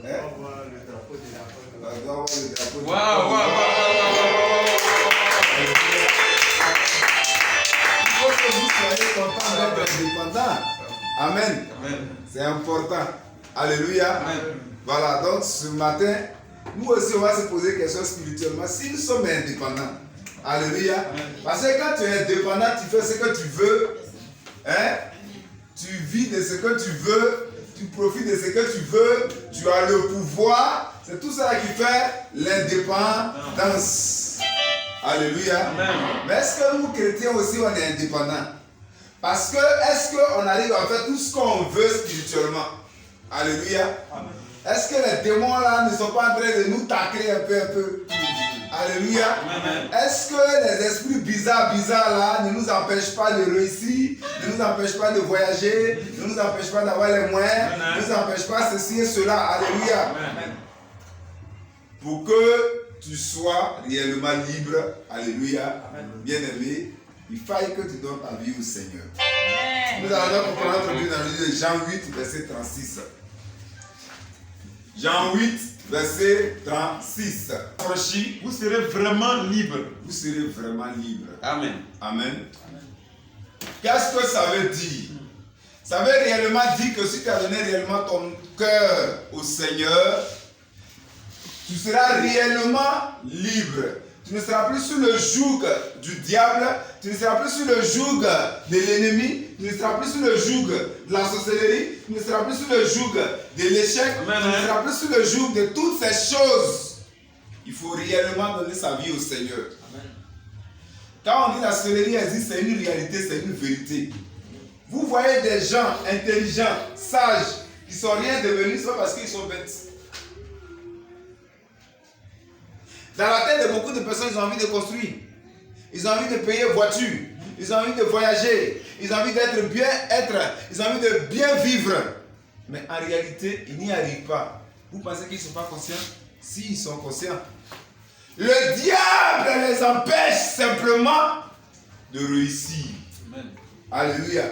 On voit le drapeau de la femme. On doit voir le drapeau de la Waouh, waouh, Il faut que vous soyez contents d'être indépendants. Amen. Amen. C'est important. Alléluia. Amen. Voilà, donc ce matin, nous aussi on va se poser des questions spirituellement. Si nous sommes indépendants, alléluia. Parce que quand tu es indépendant, tu fais ce que tu veux. Hein? Tu vis de ce que tu veux. Tu profites de ce que tu veux. Tu as le pouvoir. C'est tout ça qui fait l'indépendance. Alléluia. Amen. Mais est-ce que nous chrétiens aussi on est indépendants? Parce que est-ce qu'on arrive à faire tout ce qu'on veut spirituellement? Alléluia. Amen. Est-ce que les démons là ne sont pas en train de nous tacler un peu? Alléluia. Amen. Est-ce que les esprits bizarres là ne nous empêchent pas de réussir, ne nous empêchent pas de voyager, ne nous empêchent pas d'avoir les moyens, ne nous empêchent pas ceci et cela? Alléluia. Amen. Pour que tu sois réellement libre, alléluia, Amen. bien-aimé, il faille que tu donnes ta vie au Seigneur. Nous allons comprendre notre Bible dans le livre de Jean 8, verset 36. Jean 8, verset 36. Franchi, Vous serez vraiment libre. vous serez vraiment libre. Amen. Amen. Qu'est-ce que ça veut dire? Ça veut réellement dire que si tu as donné réellement ton cœur au Seigneur, tu seras réellement libre. Tu ne seras plus sous le joug du diable, tu ne seras plus sous le joug de l'ennemi, tu ne seras plus sous le joug de la sorcellerie, tu ne seras plus sous le joug de l'échec, tu ne seras plus sous le joug de toutes ces choses. Il faut réellement donner sa vie au Seigneur. Quand on dit la sorcellerie existe, c'est une réalité, c'est une vérité. Vous voyez des gens intelligents, sages, qui ne sont rien devenus, c'est pas parce qu'ils sont bêtes. Dans la tête de beaucoup de personnes, ils ont envie de construire. Ils ont envie de payer voiture. Ils ont envie de voyager. Ils ont envie d'être bien être. Ils ont envie de bien vivre. Mais en réalité, ils n'y arrivent pas. Vous pensez qu'ils ne sont pas conscients? Si, ils sont conscients. Le diable les empêche simplement de réussir. Amen. Alléluia.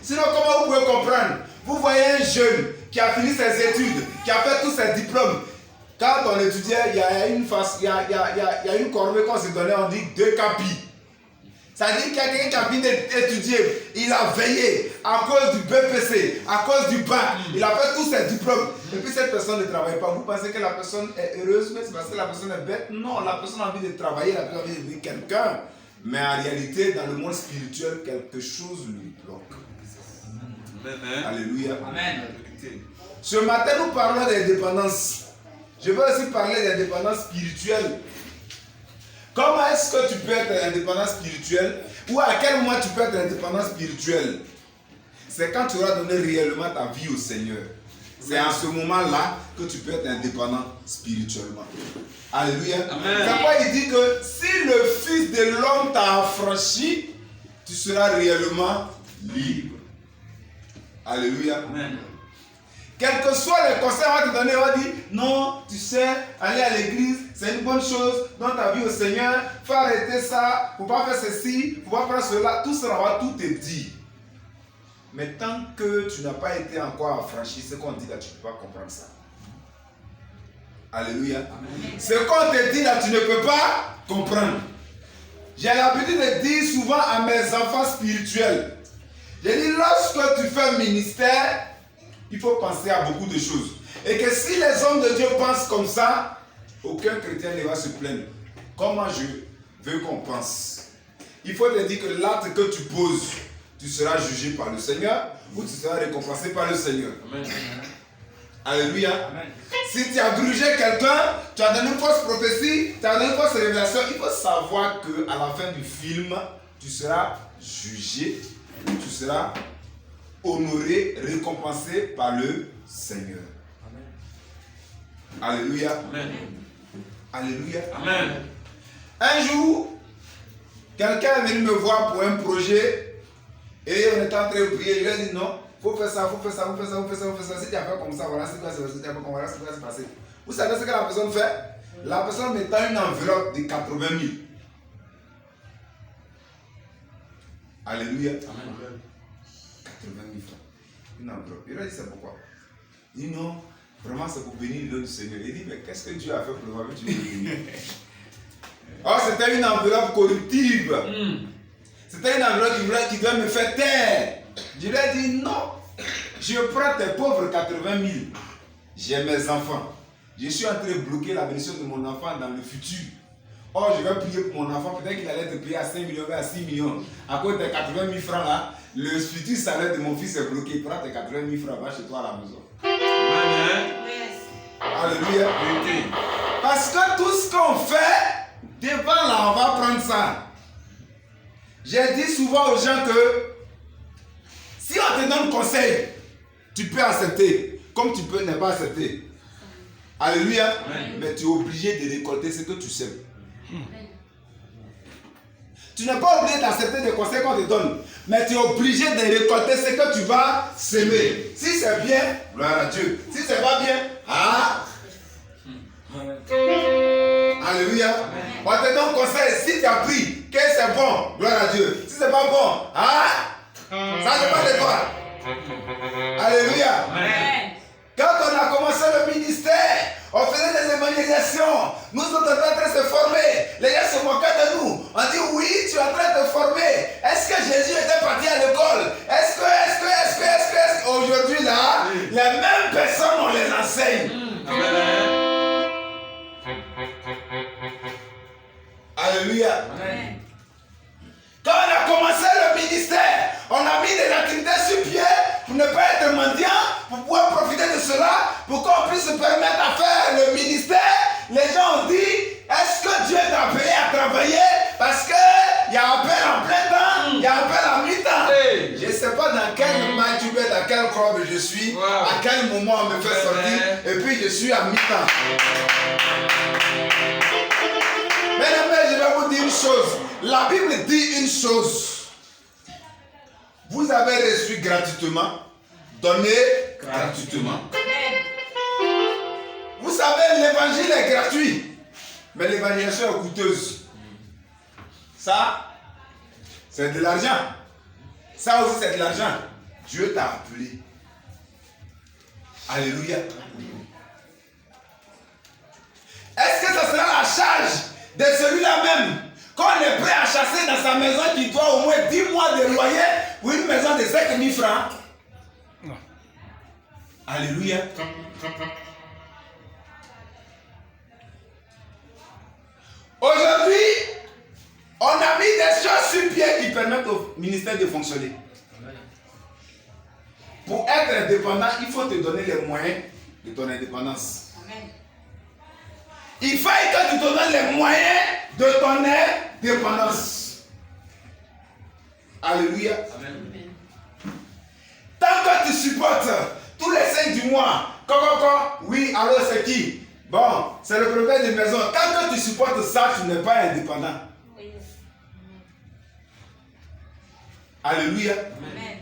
Sinon, comment vous pouvez comprendre? Vous voyez un jeune qui a fini ses études, qui a fait tous ses diplômes. Quand on étudiait, il y a une corvée qu'on se donnait, on dit 2 capis. Ça veut dire qu'il y a quelqu'un qui a fini d'étudier, il a veillé à cause du BPC, à cause du bac, il a fait tous ses diplômes. Et puis cette personne ne travaille pas. Vous pensez que la personne est heureuse, mais c'est parce que la personne est bête? Non, la personne a envie de travailler, la personne a envie de devenir quelqu'un. Mais en réalité, dans le monde spirituel, quelque chose lui bloque. Amen. Alléluia. Amen. Ce matin, nous parlons d'indépendance. Je veux aussi parler d'indépendance spirituelle. Comment est-ce que tu peux être indépendant spirituel? Ou à quel moment tu peux être indépendant spirituel? C'est quand tu auras donné réellement ta vie au Seigneur. C'est à ce moment-là que tu peux être indépendant spirituellement. Alléluia. Amen. C'est pourquoi il dit que si le Fils de l'homme t'a affranchi, tu seras réellement libre. Alléluia. Amen. Quels que soient les conseils qu'on va te donner, on va dire non, tu sais, aller à l'église, c'est une bonne chose, donne ta vie au Seigneur, faut arrêter ça, faut pas faire ceci, faut pas faire cela, tout ça, on va tout te dire. Mais tant que tu n'as pas été encore affranchi, ce qu'on dit là, tu ne peux pas comprendre ça. Alléluia. Amen. Ce qu'on te dit là, tu ne peux pas comprendre. J'ai l'habitude de dire souvent à mes enfants spirituels, j'ai dit lorsque tu fais un ministère, il faut penser à beaucoup de choses. Et que si les hommes de Dieu pensent comme ça, aucun chrétien ne va se plaindre. Comment je veux qu'on pense? Il faut te dire que l'acte que tu poses, tu seras jugé par le Seigneur ou tu seras récompensé par le Seigneur. Amen. Alléluia. Amen. Si tu as grugé quelqu'un, tu as donné une fausse prophétie, tu as donné une fausse révélation, il faut savoir qu'à la fin du film, tu seras jugé, tu seras honoré, récompensé par le Seigneur. Amen. Alléluia. Amen. Alléluia. Amen. Un jour, quelqu'un est venu me voir pour un projet et on était en train de prier. Il a dit non, il faut faire ça, il faut faire ça, il faut faire ça, il faut faire ça, il faut faire ça. Si tu as fait comme ça, voilà ce qui va se passer, si tu as fait comme ça, voilà ce qui va se passer. Vous savez ce que la personne fait? La personne met dans une enveloppe de 80 000. Alléluia. Amen. 80 000 francs. Une enveloppe. Il a dit c'est pourquoi? Il dit non, Vraiment, c'est pour bénir le nom du Seigneur. Il dit, mais qu'est-ce que Dieu a fait pour le que tu veux bénir? Or, c'était une enveloppe corruptible. C'était une enveloppe qui devait me faire taire. Je lui ai dit, non. Je prends tes pauvres 80 000. J'ai mes enfants. Je suis en train de bloquer la bénédiction de mon enfant dans le futur. Or, je vais prier pour mon enfant. Peut-être qu'il allait te payer à 5 millions, à 6 millions. À cause des 80 000 francs là, le futur salaire de mon fils est bloqué. Prends tes 80 000 francs, va chez toi à la maison. Amen. Alléluia. Parce que tout ce qu'on fait, devant là, on va prendre ça. J'ai dit souvent aux gens que si on te donne conseil, tu peux accepter, comme tu peux ne pas accepter. Alléluia. Mais tu es obligé de récolter ce que tu sais. Tu n'es pas obligé d'accepter des conseils qu'on te donne, mais tu es obligé de récolter ce que tu vas semer. Si c'est bien, gloire à Dieu. Si c'est pas bien, alléluia. On te donne conseil. Si tu as pris, que c'est bon, gloire à Dieu. Si c'est pas bon, ça dépend de toi. Alléluia. Quand on a commencé le ministère, on faisait des évangélisations. Nous sommes en train de se former. Les gens se moquaient de nous. On dit oui, tu es en train de te former. Est-ce que Jésus était parti à l'école? Est-ce que aujourd'hui là, les mêmes personnes, on les enseigne. Alléluia. Quand on a commencé le ministère, on a mis des activités sur pied pour ne pas être mendiant, pour pouvoir profiter de cela, pour qu'on puisse se permettre à faire le ministère. Les gens ont dit, est-ce que Dieu t'a appelé à travailler? Parce qu'il y a appel en plein temps, il y a appel en mi-temps. Je ne sais pas dans quel match, dans quel club je suis, à quel moment on me fait sortir, et puis je suis à mi-temps. Mais je vais vous dire une chose. La Bible dit une chose. Vous avez reçu gratuitement, donné gratuitement. Vous savez, l'évangile est gratuit, mais l'évangélisation est coûteuse. Ça, c'est de l'argent. Ça aussi, c'est de l'argent. Dieu t'a appelé. Alléluia. Est-ce que ça sera la charge de celui-là même qu'on est prêt à chasser dans sa maison qui doit au moins 10 mois de loyer pour une maison de 5 000 francs? Non. Alléluia. Aujourd'hui, on a mis des choses sur pied qui permettent au ministère de fonctionner. Pour être indépendant, il faut te donner les moyens de ton indépendance. Il faut que tu te donnes les moyens de ton indépendance. Alléluia. Amen. Tant que tu supportes tous les 5 du mois, oui, alors c'est qui? Bon, c'est le propriétaire de maison. Tant que tu supportes ça, tu n'es pas indépendant. Oui. Alléluia. Amen.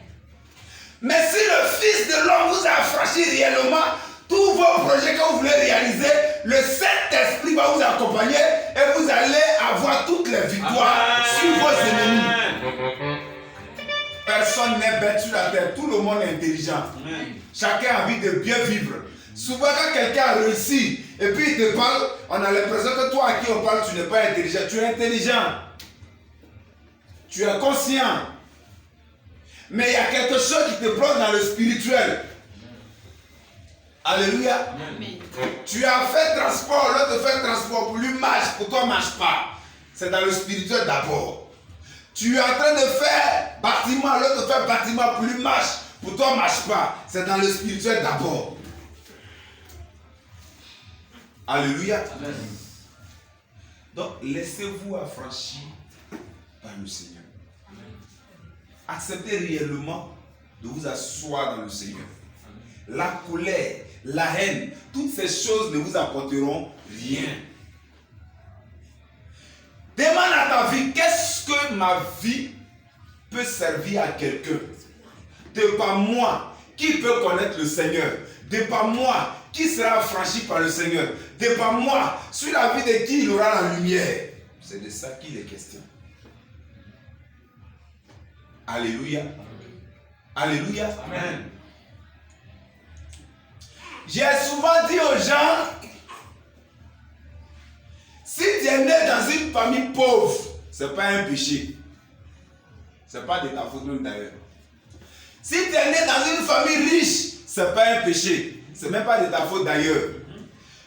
Mais si le Fils de l'homme vous a affranchi réellement, tous vos projets que vous voulez réaliser, le Saint-Esprit va vous accompagner et vous allez avoir toutes les victoires sur vos ennemis. Personne n'est bête sur la terre, tout le monde est intelligent. Chacun a envie de bien vivre. Souvent quand quelqu'un a réussi et puis il te parle, on a l'impression que toi à qui on parle, tu n'es pas intelligent. Tu es intelligent. Tu es conscient. Mais il y a quelque chose qui te bloque dans le spirituel. Alléluia. Amen. Tu as fait transport, l'autre fait transport, pour lui marche, pour toi marche pas. C'est dans le spirituel d'abord. Tu es en train de faire bâtiment, l'autre fait bâtiment, pour lui marche, pour toi marche pas. C'est dans le spirituel d'abord. Alléluia. Amen. Donc laissez-vous affranchir par le Seigneur. Acceptez réellement de vous asseoir dans le Seigneur. La colère, la haine, toutes ces choses ne vous apporteront rien. Demande à ta vie, qu'est-ce que ma vie peut servir à quelqu'un? De par moi, qui peut connaître le Seigneur? De par moi, qui sera affranchi par le Seigneur? De par moi, sur la vie de qui il aura la lumière? C'est de ça qu'il est question. Alléluia. Alléluia. Amen. J'ai souvent dit aux gens, si tu es né dans une famille pauvre, ce n'est pas un péché. Ce n'est pas de ta faute même d'ailleurs. Si tu es né dans une famille riche, ce n'est pas un péché. Ce n'est même pas de ta faute d'ailleurs.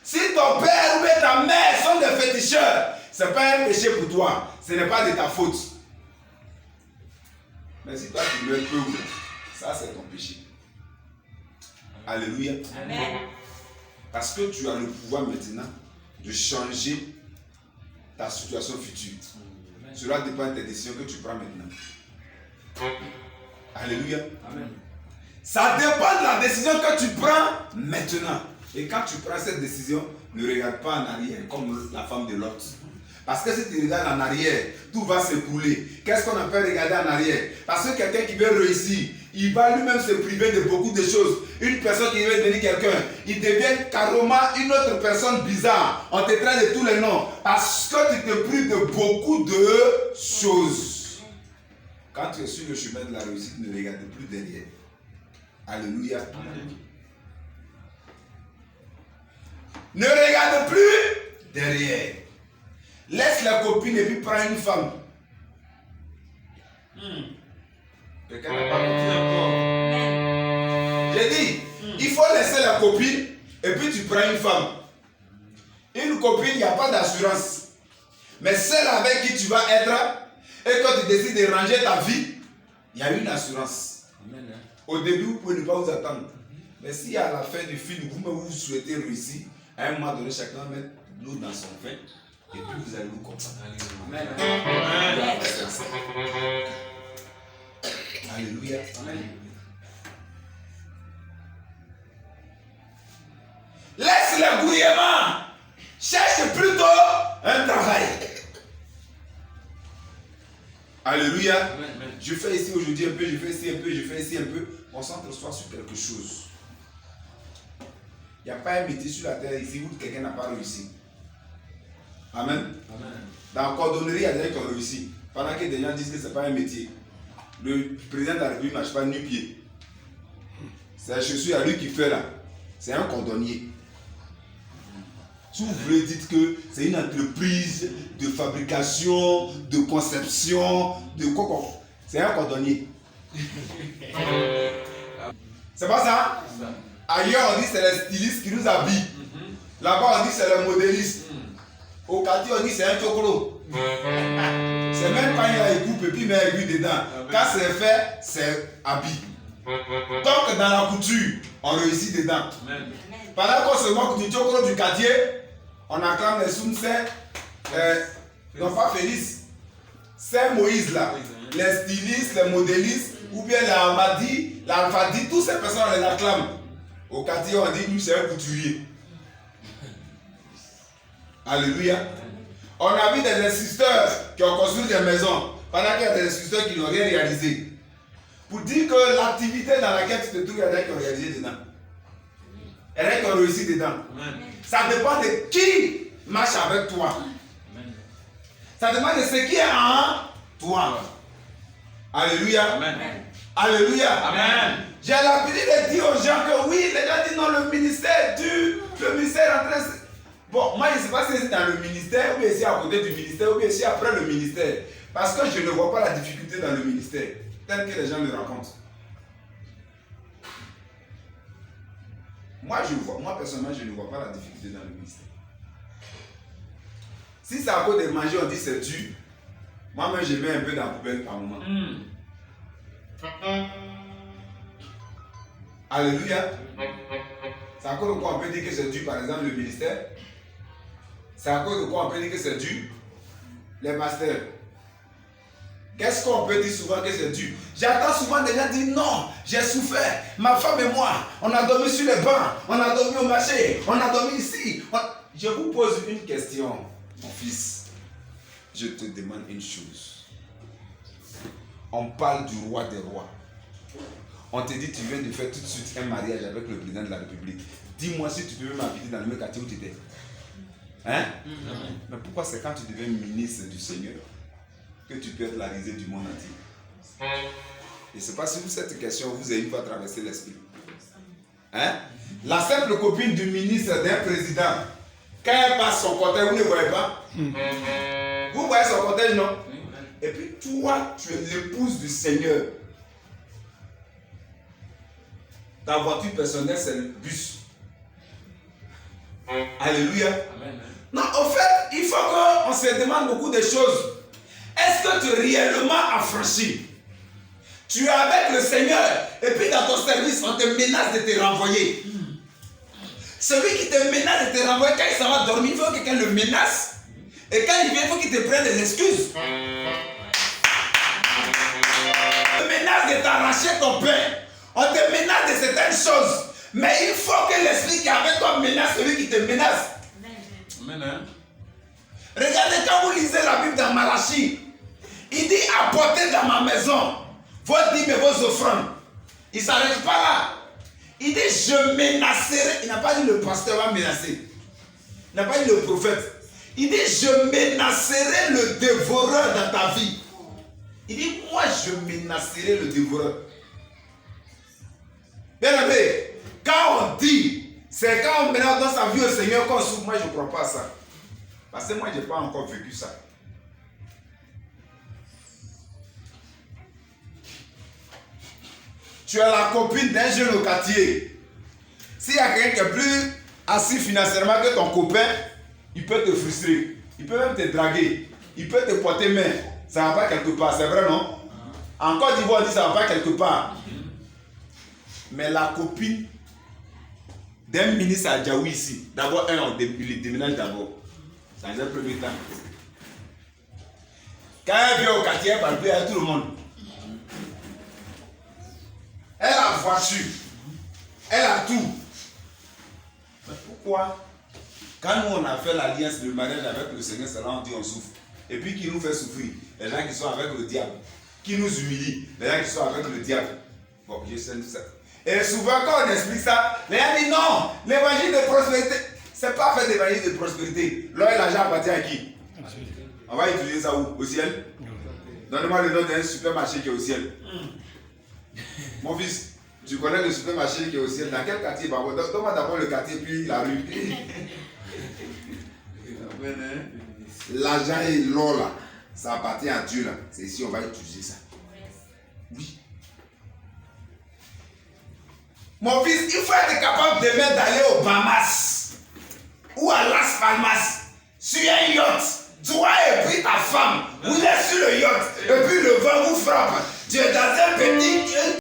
Si ton père ou ta mère sont des féticheurs, ce n'est pas un péché pour toi. Ce n'est pas de ta faute. Mais si toi tu meurs pauvre, ça c'est ton péché. Alléluia. Amen. Parce que tu as le pouvoir maintenant de changer ta situation future. Amen. Cela dépend des décisions que tu prends maintenant. Alléluia. Amen. Ça dépend de la décision que tu prends maintenant. Et quand tu prends cette décision, ne regarde pas en arrière comme la femme de Lot. Parce que si tu regardes en arrière, tout va s'écrouler. Qu'est-ce qu'on appelle regarder en arrière? Parce que quelqu'un qui veut réussir, il va lui-même se priver de beaucoup de choses. Une personne qui veut devenir quelqu'un, il devient carrément une autre personne bizarre. On te traite de tous les noms. Parce que tu te prives de beaucoup de choses. Quand tu es sur le chemin de la réussite, ne regarde plus derrière. Alléluia. Amen. Ne regarde plus derrière. Laisse la copine et puis prends une femme. Quelqu'un n'a pas compris encore. J'ai dit, il faut laisser la copine et puis tu prends une femme. Une copine, il n'y a pas d'assurance. Mais celle avec qui tu vas être, et quand tu décides de ranger ta vie, il y a une assurance. Amen. Au début, vous ne pouvez pas vous attendre. Mais si à la fin du film, vous souhaitez réussir, à un moment donné, chacun met l'eau dans son vin. Et puis vous allez vous comprendre. Amen. Amen. Alléluia. Amen. Laisse le gouvernement. Cherche plutôt un travail. Alléluia. Amen. Je fais ici aujourd'hui un peu, je fais ici un peu, je fais ici un peu. Concentre-toi sur quelque chose. Il n'y a pas un métier sur la terre ici où quelqu'un n'a pas réussi. Amen. Amen. Dans la cordonnerie, il y a des gens qui ont réussi. Pendant que des gens disent que ce n'est pas un métier. Le président de la République ne marche pas nu-pied. C'est la chaussure à lui qui fait là. C'est un cordonnier. Si vous voulez, dites que c'est une entreprise de fabrication, de conception, de quoi. C'est un cordonnier. C'est pas ça? Ailleurs, on dit c'est les stylistes qui nous habillent. Là-bas, on dit c'est le modéliste. Au quartier, on dit c'est un chocolo. C'est même pas il coupe et puis il met l'aiguille dedans. Quand c'est fait, c'est habillé. Donc, dans la couture, on réussit dedans. Pendant qu'on se moque du chocolo du quartier, on acclame les soumsets. Non, pas Félix. C'est Moïse là. Les stylistes, les modélistes, ou bien les Amadi, l'Alfadi, toutes ces personnes, on les acclame. Au quartier, on dit, lui, c'est un couturier. Alléluia. On a vu des instituteurs qui ont construit des maisons, pendant qu'il y a des instituteurs qui n'ont rien réalisé. Pour dire que l'activité dans laquelle tu te trouves, il y a des gens qui ont réalisé dedans. Il y a des gens qui ont réussi dedans. Amen. Ça dépend de qui marche avec toi. Amen. Ça dépend de ce qui est en toi. Alléluia. Amen. Alléluia. Amen. J'ai l'habitude de dire aux gens que oui, les gens disent non, le ministère est dur, le ministère est en train de... Bon, moi je ne sais pas si c'est dans le ministère, ou bien c'est à côté du ministère, ou bien c'est après le ministère. Parce que je ne vois pas la difficulté dans le ministère, tel que les gens le rencontrent. Moi personnellement, je ne vois pas la difficulté dans le ministère. Si c'est à cause de manger, on dit c'est dur. Moi-même, je mets un peu dans la poubelle par moment. Alléluia. C'est à cause de quoi on peut dire que c'est dur, par exemple, le ministère. C'est à cause de quoi on peut dire que c'est dur, les pasteurs. Qu'est-ce qu'on peut dire souvent que c'est dur? J'entends souvent des gens dire non, j'ai souffert, ma femme et moi, on a dormi sur les bancs, on a dormi au marché, on a dormi ici. Je vous pose une question, mon fils. Je te demande une chose. On parle du roi des rois. On te dit tu viens de faire tout de suite un mariage avec le président de la République. Dis-moi si tu peux m'inviter dans le même quartier où tu étais. Hein? Mais pourquoi c'est quand tu deviens ministre du Seigneur que tu peux être la risée du monde entier? Et c'est pas sur cette question vous avez une fois traversé l'esprit. Hein? La simple copine du ministre d'un président, quand elle passe son cortège, vous ne voyez pas? Vous voyez son cortège, non? Et puis toi, tu es l'épouse du Seigneur. Ta voiture personnelle, c'est le bus. Alléluia. Amen. Non, en fait, il faut qu'on se demande beaucoup de choses. Est-ce que tu es réellement affranchi? Tu es avec le Seigneur et puis dans ton service, on te menace de te renvoyer. Celui qui te menace de te renvoyer, quand il s'en va dormir, il faut que quelqu'un le menace. Et quand il vient, il faut qu'il te prenne des excuses. On te menace de t'arracher ton pain. On te menace de certaines choses. Mais il faut que l'esprit qui est avec toi menace celui qui te menace. Amen. Regardez quand vous lisez la Bible dans Malachie. Il dit apportez dans ma maison vos dîmes et vos offrandes. Il ne s'arrête pas là. Il dit je menacerai. Il n'a pas dit le pasteur va menacer. Il n'a pas dit le prophète. Il dit je menacerai le dévoreur dans ta vie. Il dit moi je menacerai le dévoreur. Bien aimé, quand on dit, c'est quand on menace dans sa vie au Seigneur qu'on souffre. Moi je ne crois pas à ça. Parce que moi je n'ai pas encore vécu ça. Tu es la copine d'un jeune au quartier. S'il y a quelqu'un qui est plus assis financièrement que ton copain, il peut te frustrer. Il peut même te draguer. Il peut te porter main. Ça ne va pas quelque part, c'est vrai, non? En Côte d'Ivoire, on dit ça ne va pas quelque part. Mais la copine d'un ministre à Djaoui ici, d'abord, il déménage d'abord. Dans un premier temps. Quand elle vient au quartier, elle parle plus à tout le monde. Elle a la voiture. Elle a tout. Mais pourquoi? Quand nous on a fait l'alliance, le mariage avec le Seigneur, c'est là on dit on souffre. Et puis qui nous fait souffrir? Les gens qui sont avec le diable. Qui nous humilie? Les gens qui sont avec le diable. Bon, je sais ça. Et souvent quand on explique ça, les gens disent non, l'évangile de prospérité, c'est pas fait d'évangile de prospérité. L'or et l'argent appartient à qui? On va utiliser ça où? Au ciel? Donnez-moi le nom d'un supermarché qui est au ciel. Mon fils, tu connais le supermarché qui est au ciel. Dans quel quartier? Donne-moi d'abord le quartier puis la rue. L'argent et l'or là, ça appartient à Dieu là. C'est ici on va utiliser ça. Oui. Mon fils, il faut être capable demain d'aller aux Bahamas ou à Las Palmas sur un yacht. Toi et puis ta femme, vous êtes sur le yacht et puis le vent vous frappe. Tu es dans un petit